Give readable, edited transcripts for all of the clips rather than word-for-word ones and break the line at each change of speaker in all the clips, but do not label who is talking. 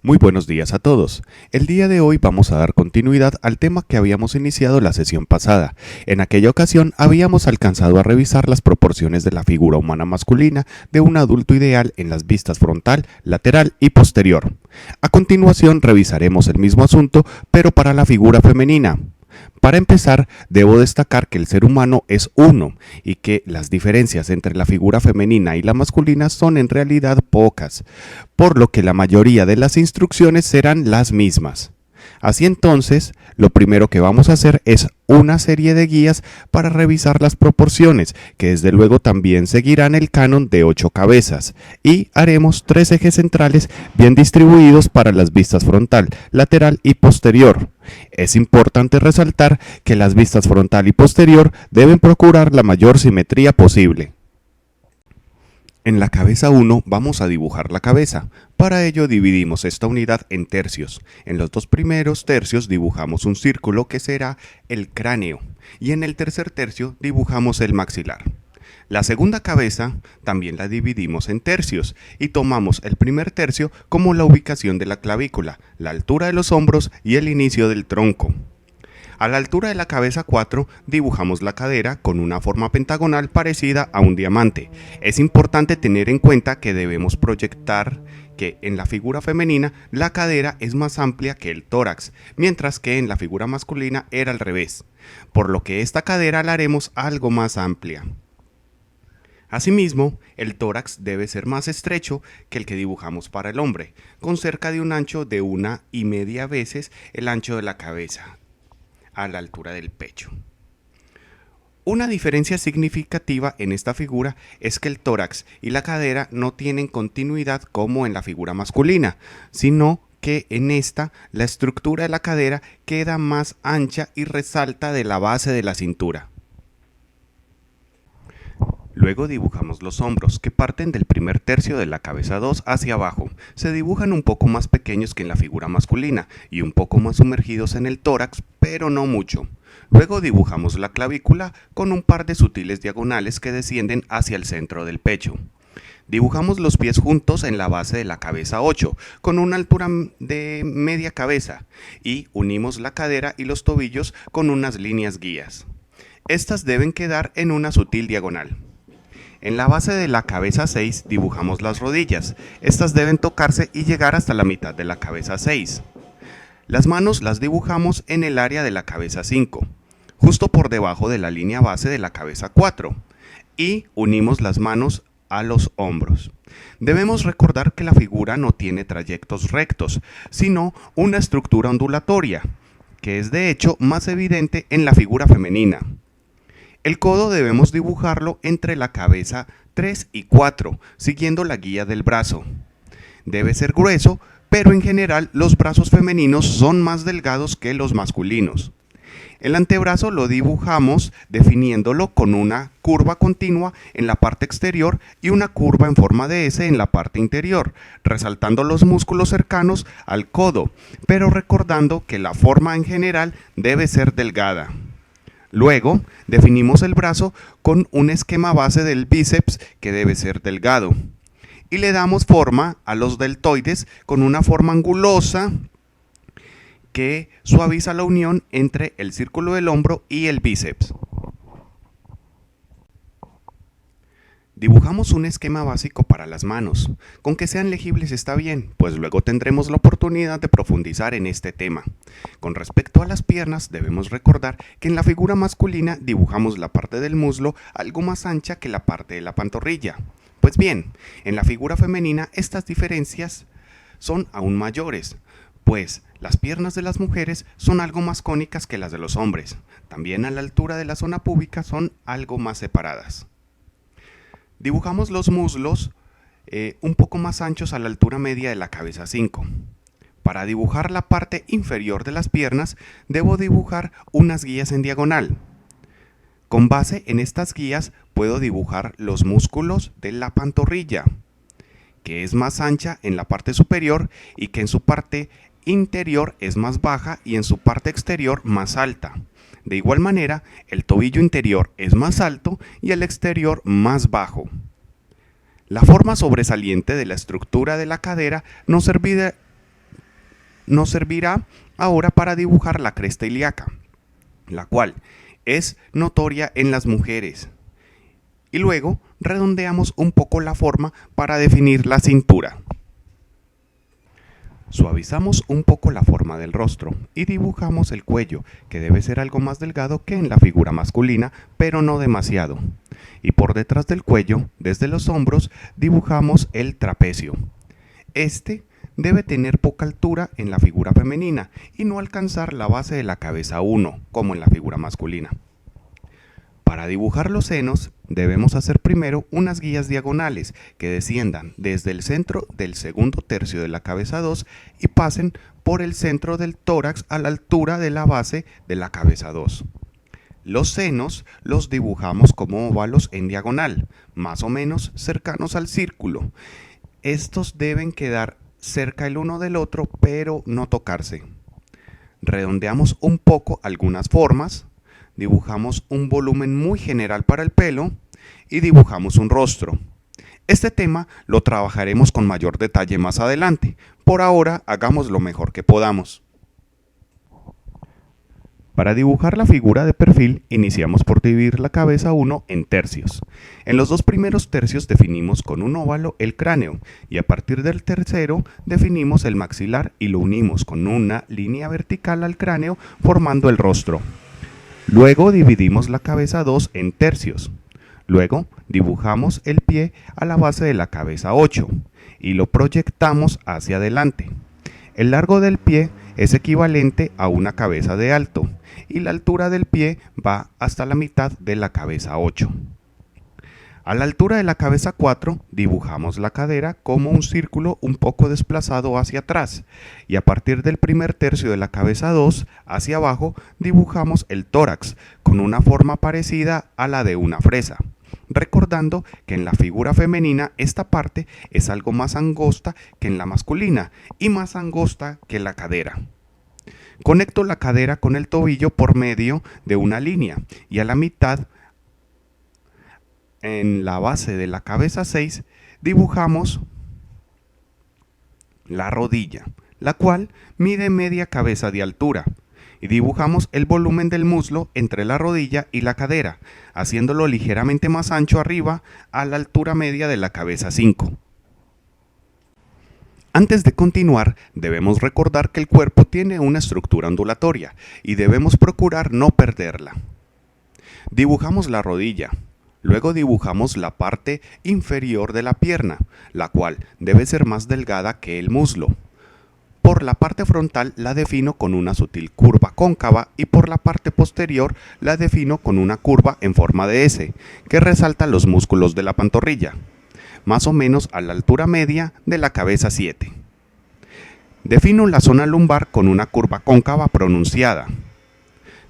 Muy buenos días a todos. El día de hoy vamos a dar continuidad al tema que habíamos iniciado la sesión pasada. En aquella ocasión habíamos alcanzado a revisar las proporciones de la figura humana masculina de un adulto ideal en las vistas frontal, lateral y posterior. A continuación revisaremos el mismo asunto, pero para la figura femenina. Para empezar, debo destacar que el ser humano es uno y que las diferencias entre la figura femenina y la masculina son en realidad pocas, por lo que la mayoría de las instrucciones serán las mismas. Así entonces, lo primero que vamos a hacer es una serie de guías para revisar las proporciones, que desde luego también seguirán el canon de 8 cabezas, y haremos 3 ejes centrales bien distribuidos para las vistas frontal, lateral y posterior. Es importante resaltar que las vistas frontal y posterior deben procurar la mayor simetría posible. En la cabeza 1 vamos a dibujar la cabeza. Para ello dividimos esta unidad en tercios. En los dos primeros tercios dibujamos un círculo que será el cráneo y en el tercer tercio dibujamos el maxilar. La segunda cabeza también la dividimos en tercios y tomamos el primer tercio como la ubicación de la clavícula, la altura de los hombros y el inicio del tronco. A la altura de la cabeza 4 dibujamos la cadera con una forma pentagonal parecida a un diamante. Es importante tener en cuenta que debemos proyectar que en la figura femenina la cadera es más amplia que el tórax, mientras que en la figura masculina era al revés, por lo que esta cadera la haremos algo más amplia. Asimismo, el tórax debe ser más estrecho que el que dibujamos para el hombre, con cerca de un ancho de 1,5 veces el ancho de la cabeza, a la altura del pecho. Una diferencia significativa en esta figura es que el tórax y la cadera no tienen continuidad como en la figura masculina, sino que en esta la estructura de la cadera queda más ancha y resalta de la base de la cintura. Luego dibujamos los hombros, que parten del primer tercio de la cabeza 2 hacia abajo. Se dibujan un poco más pequeños que en la figura masculina y un poco más sumergidos en el tórax, pero no mucho. Luego dibujamos la clavícula con un par de sutiles diagonales que descienden hacia el centro del pecho. Dibujamos los pies juntos en la base de la cabeza 8, con una altura de media cabeza, y unimos la cadera y los tobillos con unas líneas guías. Estas deben quedar en una sutil diagonal. En la base de la cabeza 6 dibujamos las rodillas. Estas deben tocarse y llegar hasta la mitad de la cabeza 6. Las manos las dibujamos en el área de la cabeza 5, justo por debajo de la línea base de la cabeza 4, y unimos las manos a los hombros. Debemos recordar que la figura no tiene trayectos rectos, sino una estructura ondulatoria, que es de hecho más evidente en la figura femenina. El codo debemos dibujarlo entre la cabeza 3 y 4, siguiendo la guía del brazo. Debe ser grueso, pero en general los brazos femeninos son más delgados que los masculinos. El antebrazo lo dibujamos definiéndolo con una curva continua en la parte exterior y una curva en forma de S en la parte interior, resaltando los músculos cercanos al codo, pero recordando que la forma en general debe ser delgada. Luego, definimos el brazo con un esquema base del bíceps que debe ser delgado. Y le damos forma a los deltoides con una forma angulosa que suaviza la unión entre el círculo del hombro y el bíceps. Dibujamos un esquema básico para las manos. Con que sean legibles está bien, pues luego tendremos la oportunidad de profundizar en este tema. Con respecto a las piernas, debemos recordar que en la figura masculina dibujamos la parte del muslo algo más ancha que la parte de la pantorrilla. Pues bien, en la figura femenina estas diferencias son aún mayores, pues las piernas de las mujeres son algo más cónicas que las de los hombres. También a la altura de la zona púbica son algo más separadas. Dibujamos los muslos un poco más anchos a la altura media de la cabeza 5. Para dibujar la parte inferior de las piernas, debo dibujar unas guías en diagonal. Con base en estas guías puedo dibujar los músculos de la pantorrilla, que es más ancha en la parte superior y que en su parte interior es más baja y en su parte exterior más alta. De igual manera, el tobillo interior es más alto y el exterior más bajo. La forma sobresaliente de la estructura de la cadera nos servirá nos servirá ahora para dibujar la cresta ilíaca, la cual es notoria en las mujeres. Y luego redondeamos un poco la forma para definir la cintura. Suavizamos un poco la forma del rostro y dibujamos el cuello, que debe ser algo más delgado que en la figura masculina, pero no demasiado. Y por detrás del cuello, desde los hombros, dibujamos el trapecio. Este debe tener poca altura en la figura femenina y no alcanzar la base de la cabeza 1, como en la figura masculina. Para dibujar los senos, debemos hacer primero unas guías diagonales que desciendan desde el centro del segundo tercio de la cabeza 2 y pasen por el centro del tórax a la altura de la base de la cabeza 2. Los senos los dibujamos como óvalos en diagonal, más o menos cercanos al círculo. Estos deben quedar cerca el uno del otro, pero no tocarse. Redondeamos un poco algunas formas. Dibujamos un volumen muy general para el pelo y dibujamos un rostro. Este tema lo trabajaremos con mayor detalle más adelante. Por ahora, hagamos lo mejor que podamos. Para dibujar la figura de perfil, iniciamos por dividir la cabeza 1 en tercios. En los dos primeros tercios definimos con un óvalo el cráneo y a partir del tercero definimos el maxilar y lo unimos con una línea vertical al cráneo formando el rostro. Luego dividimos la cabeza 2 en tercios. Luego dibujamos el pie a la base de la cabeza 8 y lo proyectamos hacia adelante. El largo del pie es equivalente a una cabeza de alto y la altura del pie va hasta la mitad de la cabeza 8. A la altura de la cabeza 4 dibujamos la cadera como un círculo un poco desplazado hacia atrás y a partir del primer tercio de la cabeza 2 hacia abajo dibujamos el tórax con una forma parecida a la de una fresa, recordando que en la figura femenina esta parte es algo más angosta que en la masculina y más angosta que la cadera. Conecto la cadera con el tobillo por medio de una línea y a la mitad, en la base de la cabeza 6, dibujamos la rodilla, la cual mide media cabeza de altura, y dibujamos el volumen del muslo entre la rodilla y la cadera, haciéndolo ligeramente más ancho arriba a la altura media de la cabeza 5. Antes de continuar, debemos recordar que el cuerpo tiene una estructura ondulatoria y debemos procurar no perderla. Dibujamos la rodilla. Luego dibujamos la parte inferior de la pierna, la cual debe ser más delgada que el muslo. Por la parte frontal la defino con una sutil curva cóncava y por la parte posterior la defino con una curva en forma de S, que resalta los músculos de la pantorrilla, más o menos a la altura media de la cabeza 7. Defino la zona lumbar con una curva cóncava pronunciada.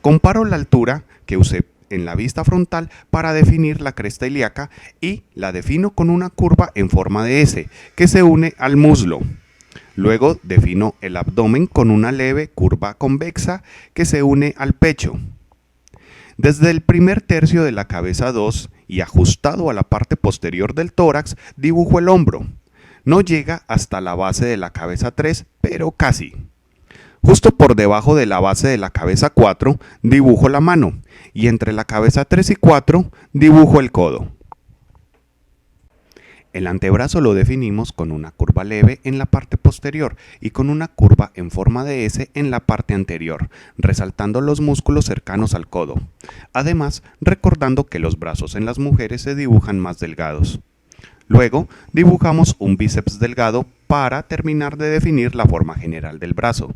Comparo la altura que usé en la vista frontal para definir la cresta ilíaca y la defino con una curva en forma de S que se une al muslo. Luego defino el abdomen con una leve curva convexa que se une al pecho. Desde el primer tercio de la cabeza 2 y ajustado a la parte posterior del tórax dibujo el hombro. No llega hasta la base de la cabeza 3, pero casi. Justo por debajo de la base de la cabeza 4 dibujo la mano y entre la cabeza 3 y 4 dibujo el codo. El antebrazo lo definimos con una curva leve en la parte posterior y con una curva en forma de S en la parte anterior, resaltando los músculos cercanos al codo. Además, recordando que los brazos en las mujeres se dibujan más delgados. Luego, dibujamos un bíceps delgado para terminar de definir la forma general del brazo.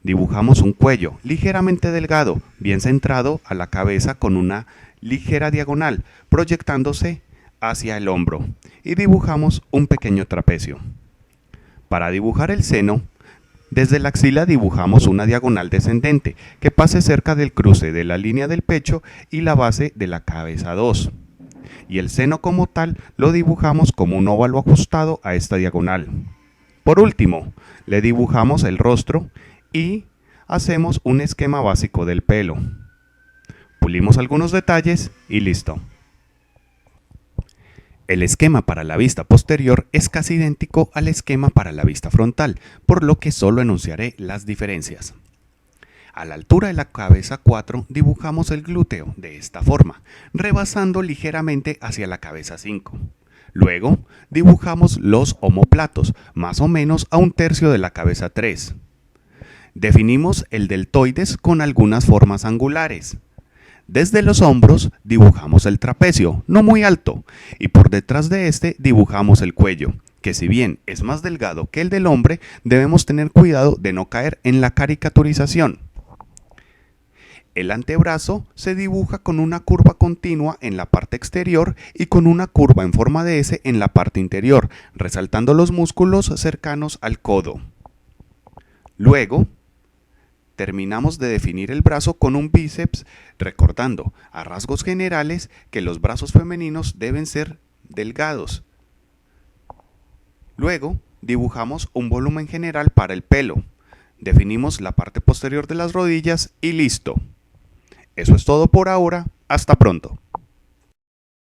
Dibujamos un cuello ligeramente delgado, bien centrado a la cabeza con una ligera diagonal, proyectándose hacia el hombro, y dibujamos un pequeño trapecio. Para dibujar el seno, desde la axila dibujamos una diagonal descendente que pase cerca del cruce de la línea del pecho y la base de la cabeza 2. Y el seno como tal lo dibujamos como un óvalo ajustado a esta diagonal. Por último, le dibujamos el rostro y hacemos un esquema básico del pelo. Pulimos algunos detalles y listo. El esquema para la vista posterior es casi idéntico al esquema para la vista frontal, por lo que solo enunciaré las diferencias. A la altura de la cabeza 4 dibujamos el glúteo de esta forma, rebasando ligeramente hacia la cabeza 5. Luego dibujamos los omóplatos, más o menos a un tercio de la cabeza 3. Definimos el deltoides con algunas formas angulares. Desde los hombros dibujamos el trapecio, no muy alto, y por detrás de este dibujamos el cuello, que si bien es más delgado que el del hombre, debemos tener cuidado de no caer en la caricaturización. El antebrazo se dibuja con una curva continua en la parte exterior y con una curva en forma de S en la parte interior, resaltando los músculos cercanos al codo. Luego, terminamos de definir el brazo con un bíceps, recordando a rasgos generales que los brazos femeninos deben ser delgados. Luego, dibujamos un volumen general para el pelo. Definimos la parte posterior de las rodillas y listo. Eso es todo por ahora. Hasta pronto.